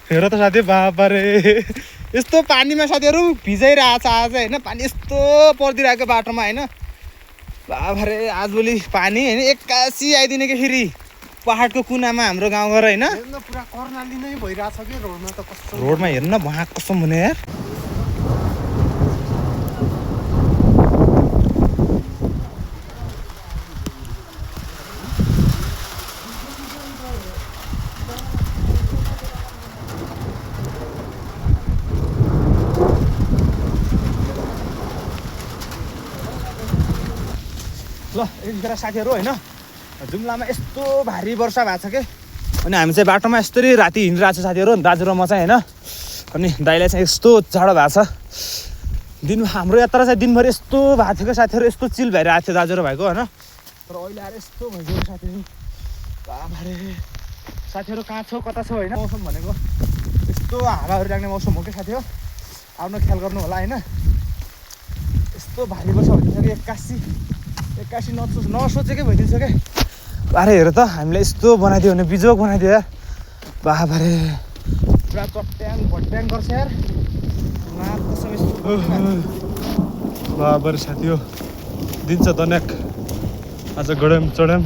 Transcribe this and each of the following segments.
हेर त साथी बाबा रे यस्तो पानीमा साथीहरू भिजाइरहेछ आज होइन पानी यस्तो परिदिरहेको बाटोमा होइन बाबा रे आजभोलि पानी होइन एक्कासी आइदिने कि फेरि पहाडको कुनामा हाम्रो गाउँघर होइन पुरा कर्णाली नै भइरहेछ कि रोडमा त कस्तो रोडमा हेर्नु न भहाँ कसम हुने यार ल यतिखेर साथीहरू होइन जुम्लामा यस्तो भारी वर्षा भएको छ कि अनि हामी चाहिँ बाटोमा यस्तरी राति हिँडिरहेको छ साथीहरू दाजु र म चाहिँ होइन अनि दाइलाई चाहिँ यस्तो जाडो भएको छ दिन हाम्रो यात्रा चाहिँ दिनभरि यस्तो भएको थियो क्या साथीहरू यस्तो चिल भइरहेको थियो दाजु र भाइको होइन तर अहिले आएर यस्तो भइसक्यो साथीहरू बाबारे साथीहरू कहाँ छौ कता छौ होइन मौसम भनेको यस्तो हावाहरू लाग्ने मौसम हो कि साथी हो आफ्नो ख्याल गर्नु होला होइन यस्तो भारी वर्षा भइदिन्छ कि एक्कासी नसोचेकै भइदिन्छ क्या अरे हेर त हामीलाई यस्तो बनाइदियो भने बिजोग बनाइदियो यार बाबारे पुरा चट्याङ भट्याङ गर्छ यार बाबर साथी हो दिन्छ धन्यक आज गड्याम चढ्याम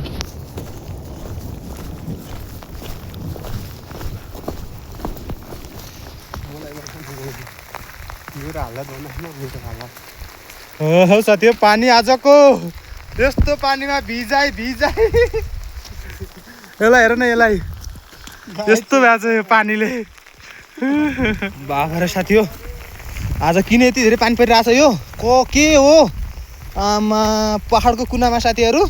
हो साथी हो पानी आजको यस्तो पानीमा भिजाइ यसलाई हेर न यसलाई यस्तो भएको छ यो पानीले बाबा साथी हो आज किन यति धेरै पानी परिरहेछ यो के हो आमा पहाडको कुनामा साथीहरू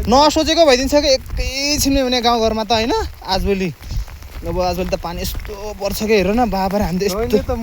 नसोचेको भइदिन्छ कि एकैछिनमै हुने गाउँघरमा त होइन आजभोलि त पानी यस्तो पर्छ कि हेर न बाबा हामी त यस्तो